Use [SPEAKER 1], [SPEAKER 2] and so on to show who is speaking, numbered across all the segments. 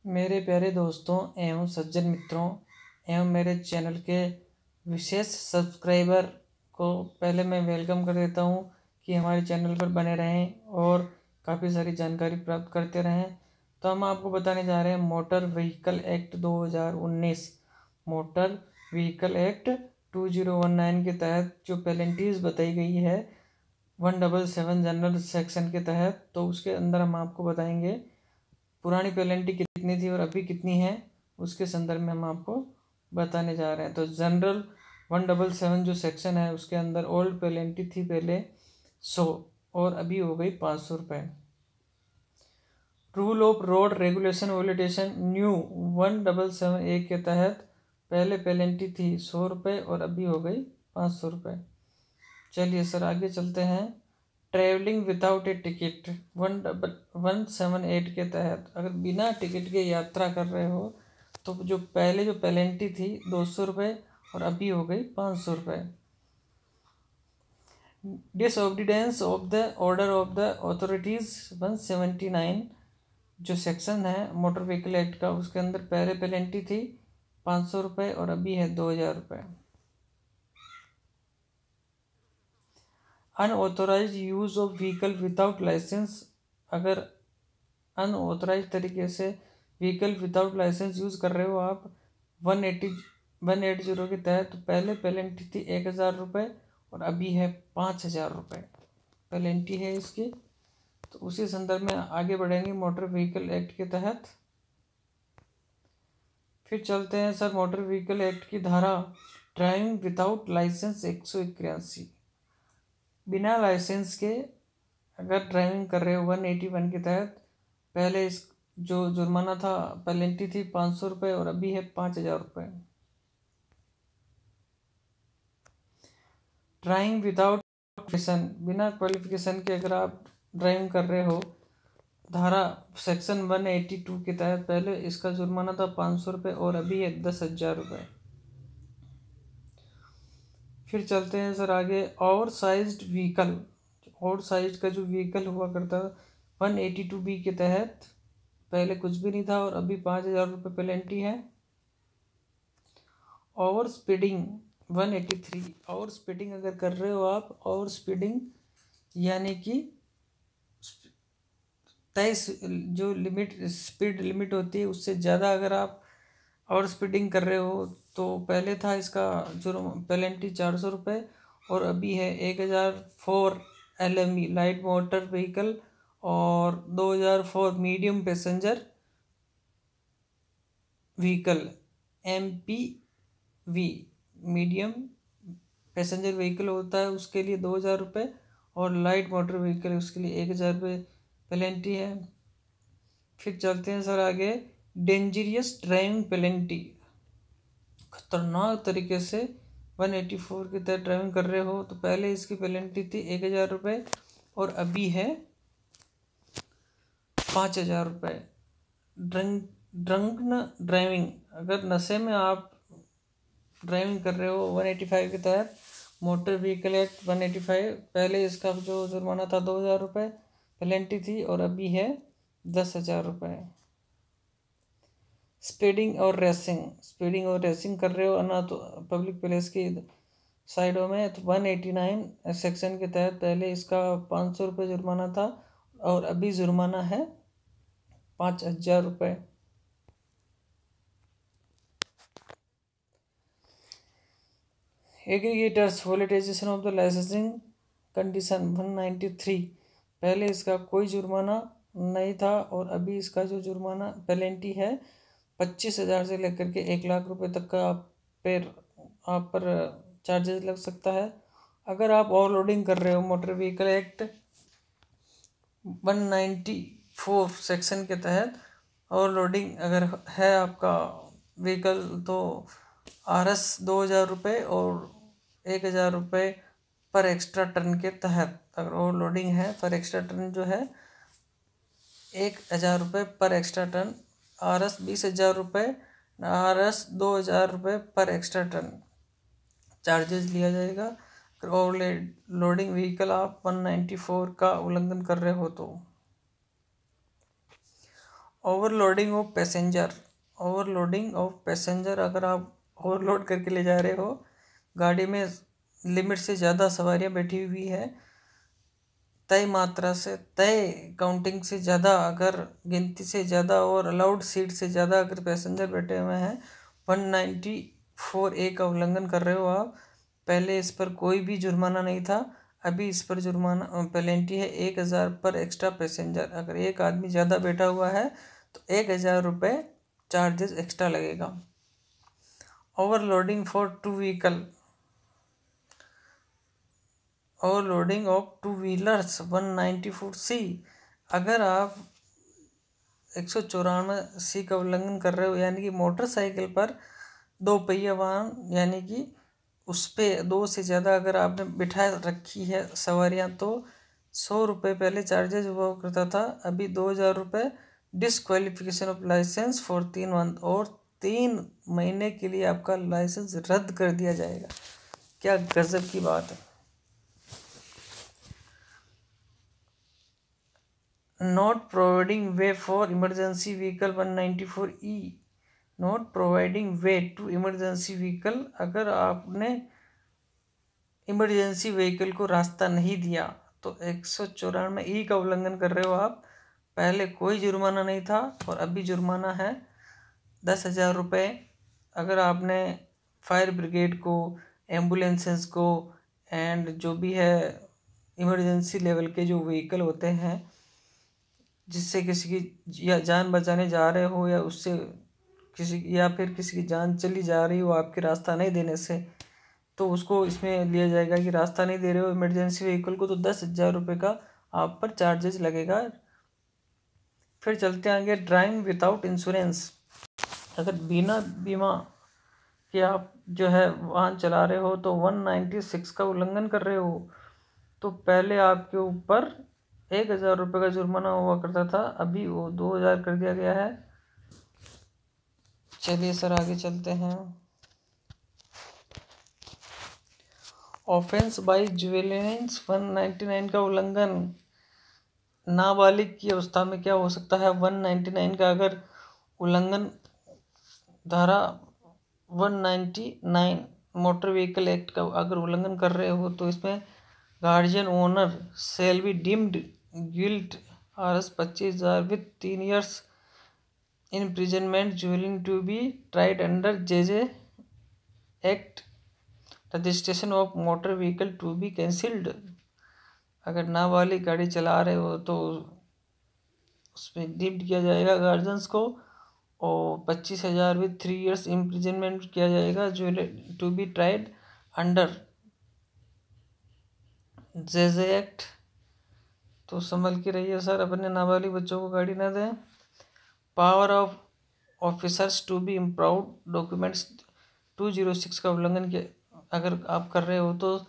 [SPEAKER 1] मेरे प्यारे दोस्तों एवं सज्जन मित्रों एवं मेरे चैनल के विशेष सब्सक्राइबर को पहले मैं वेलकम कर देता हूं कि हमारे चैनल पर बने रहें और काफ़ी सारी जानकारी प्राप्त करते रहें। तो हम आपको बताने जा रहे हैं motor vehicle act 2019 motor vehicle act 2019 के तहत जो पेनल्टीज़ बताई गई है 177 जनरल सेक्शन के तहत, तो उसके अंदर हम आपको बताएंगे पुरानी पेनल्टी कितनी थी और अभी कितनी है, उसके संदर्भ में हम आपको बताने जा रहे हैं। तो जनरल 177 जो सेक्शन है उसके अंदर ओल्ड पेनल्टी थी पहले 100 और अभी हो गई 500 रुपये। Rule of road regulation violation new 177A के तहत पहले पेनल्टी थी 100 रुपये और अभी हो गई 500 रुपये। चलिए सर आगे चलते हैं। ट्रेवलिंग विदाउट ए टिकट 178 के तहत अगर बिना टिकट के यात्रा कर रहे हो तो जो पहले जो पेनल्टी थी 200 रुपये और अभी हो गई 500 रुपये। Disobedience of the order of the authorities 179 जो सेक्शन है मोटर व्हीकल एक्ट का, उसके अंदर पहले पेनल्टी थी 500 रुपये और अभी है 2000 रुपये। Unauthorized use of vehicle without licence अगर अनऑथोराइज तरीके से व्हीकल विदाउट लाइसेंस यूज़ कर रहे हो आप 180 के तहत, तो पहले पेनल्टी थी 1000 रुपये और अभी है 5000 रुपये पेनल्टी है इसकी। तो उसी संदर्भ में आगे बढ़ेंगे मोटर व्हीकल एक्ट के तहत। फिर चलते हैं सर मोटर व्हीकल एक्ट की धारा ड्राइविंग विदाउट लाइसेंस 181 बिना लाइसेंस के अगर ड्राइविंग कर रहे हो 181 के तहत पहले इस जो जुर्माना था पेनल्टी थी 500 रुपये और अभी है 5000 रुपये। ड्राइविंग विदाउट क्वालिफिकेशन बिना क्वालिफिकेशन के अगर आप ड्राइविंग कर रहे हो धारा सेक्शन 182 के तहत पहले इसका जुर्माना था 500 रुपये और अभी है 10,000 रुपये। फिर चलते हैं सर आगे। Over sized vehicle over size का जो व्हीकल हुआ करता 182B के तहत पहले कुछ भी नहीं था और अभी 5000 रुपये पेनल्टी है। ओवर स्पीडिंग 183 ओवर स्पीडिंग अगर कर रहे हो आप ओवर स्पीडिंग यानी कि तय जो लिमिट स्पीड लिमिट होती है उससे ज़्यादा अगर आप ओवर स्पीडिंग कर रहे हो तो पहले था इसका जो पेनल्टी 400 रुपये और अभी है 1004 LME लाइट मोटर व्हीकल और 2004 medium passenger vehicle MPV medium passenger vehicle होता है उसके लिए 2000 रुपये और लाइट मोटर व्हीकल उसके लिए 1000 रुपये पेनल्टी है। फिर चलते हैं सर आगे। डेंजरियस ड्राइविंग पेनल्टी खतरनाक तरीके से 184 के तहत ड्राइविंग कर रहे हो तो पहले इसकी पेनल्टी थी 1000 रुपये और अभी है 5000 रुपये। ड्रंकन ड्राइविंग अगर नशे में आप ड्राइविंग कर रहे हो 185 के तहत मोटर व्हीकल एक्ट 185 पहले इसका जो जुर्माना था 2000 रुपये पेनल्टी थी और अभी है 10,000 रुपये। स्पीडिंग और रेसिंग कर रहे हो ना तो पब्लिक प्लेस की साइडों में तो 189 सेक्शन के तहत पहले इसका 500 रुपये जुर्माना था और अभी जुर्माना है 5000 रुपये। Aggregators violation of the licensing condition 193 पहले इसका कोई जुर्माना नहीं था और अभी इसका जो जुर्माना पेनल्टी है 25,000 से लेकर के 1,00,000 रुपये तक का आप पर चार्जेस लग सकता है। अगर आप ओवरलोडिंग कर रहे हो मोटर व्हीकल एक्ट 194 सेक्शन के तहत ओवरलोडिंग अगर है आपका व्हीकल तो RS 2000 रुपये और 1000 रुपये पर एक्स्ट्रा टन के तहत अगर ओवरलोडिंग है पर एक्स्ट्रा टन जो है 1000 रुपये पर एक्स्ट्रा टन RS 20,000 रुपये RS 2000 रुपये पर एक्स्ट्रा टन चार्जेस लिया जाएगा। अगर ओवरलोडिंग व्हीकल आप 194 का उल्लंघन कर रहे हो तो overloading of passenger. Overloading of passenger, अगर आप ओवरलोड करके ले जा रहे हो, गाड़ी में लिमिट से ज़्यादा सवारियां बैठी हुई है, तय मात्रा से, तय काउंटिंग से ज़्यादा, अगर गिनती से ज़्यादा और अलाउड सीट से ज़्यादा अगर पैसेंजर बैठे हुए हैं, 194A का उल्लंघन कर रहे हो आप। पहले इस पर कोई भी जुर्माना नहीं था, अभी इस पर जुर्माना पेनल्टी है 1000 पर एक्स्ट्रा पैसेंजर। अगर एक आदमी ज़्यादा बैठा हुआ है तो 1000 रुपये चार्जेस एक्स्ट्रा लगेगा। Overloading for two vehicle. Overloading of two wheelers 194C। अगर आप 194C का उल्लंघन कर रहे हो, यानी कि मोटरसाइकिल पर दो पहिया वाहन, यानी कि उस पर 2 से ज़्यादा अगर आपने बिठा रखी है सवारियाँ, तो 100 रुपये पहले चार्जेज हुआ करता था, अभी 2000 रुपये। Disqualification of licence for 3 month, और 3 महीने के लिए आपका लाइसेंस रद्द कर दिया जाएगा। क्या गजब की बात है। Not providing way for emergency vehicle 194E। Not providing way to emergency vehicle, अगर आपने इमरजेंसी व्हीकल को रास्ता नहीं दिया तो 194E का उल्लंघन कर रहे हो आप। पहले कोई जुर्माना नहीं था और अभी जुर्माना है 10,000 रुपये। अगर आपने फायर ब्रिगेड को, एम्बुलेंसेस को, एंड जो भी है इमरजेंसी लेवल के जो व्हीकल होते हैं, जिससे किसी की या जान बचाने जा रहे हो, या उससे किसी, या फिर किसी की जान चली जा रही हो आपके रास्ता नहीं देने से, तो उसको इसमें लिया जाएगा कि रास्ता नहीं दे रहे हो इमरजेंसी व्हीकल को, तो 10,000 रुपये का आप पर चार्जेस लगेगा। फिर चलते हैं आगे। Driving without insurance. अगर बिना बीमा के आप जो है वाहन चला रहे हो तो 196 का उल्लंघन कर रहे हो। तो पहले आपके ऊपर 1000 रुपये का जुर्माना हुआ करता था, अभी वो 2000 कर दिया गया है। चलिए सर आगे चलते हैं। ऑफेंस बाय जुवेनाइल्स 199 का उल्लंघन। नाबालिग की अवस्था में क्या हो सकता है? 199 का अगर उल्लंघन, धारा 199 मोटर व्हीकल एक्ट का अगर उल्लंघन कर रहे हो, तो इसमें guardian owner shall be deemed guilt RS 25,000 विथ 3 years imprisonment, juvenile to be tried under JJ act, registration of motor vehicle to be cancelled. अगर नाबालिग गाड़ी चला रहे हो तो उसमें डीम्ड किया जाएगा गार्जियंस को, और 25,000 विथ 3 years इम्प्रिजनमेंट किया जाएगा, जो to be tried under JJ act. तो संभल के रहिए सर, अपने नाबालिग बच्चों को गाड़ी ना दें। Power of officers to be impound documents 206 का उल्लंघन किया अगर आप कर रहे हो, तो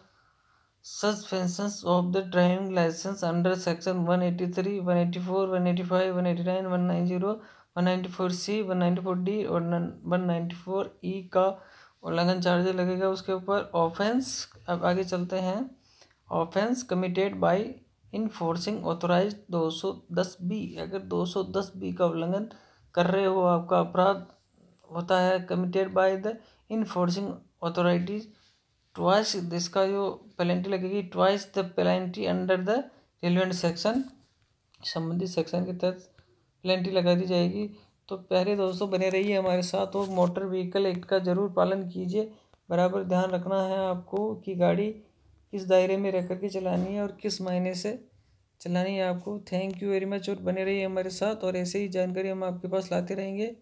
[SPEAKER 1] suspension of the driving licence under section 183, 184, 185, 189, 190, 194C, 194D और 194E का उल्लंघन चार्ज लगेगा उसके ऊपर। ऑफेंस, अब आगे चलते हैं। Offence committed by enforcing authorities 210B। अगर 210B का उल्लंघन कर रहे हो, आपका अपराध होता है committed by the enforcing authorities twice, इसका जो पेनल्टी लगेगी twice the penalty under the relevant section, संबंधित सेक्शन के तहत पेनल्टी लगा दी जाएगी। तो प्यारे दोस्तों बने रहिए हमारे साथ और मोटर व्हीकल एक्ट का ज़रूर पालन कीजिए। बराबर ध्यान रखना है आपको कि गाड़ी किस दायरे में रह करके चलानी है और किस महीने से चलानी है आपको। थैंक यू वेरी मच, और बने रहिए हमारे साथ, और ऐसे ही जानकारी हम आपके पास लाते रहेंगे।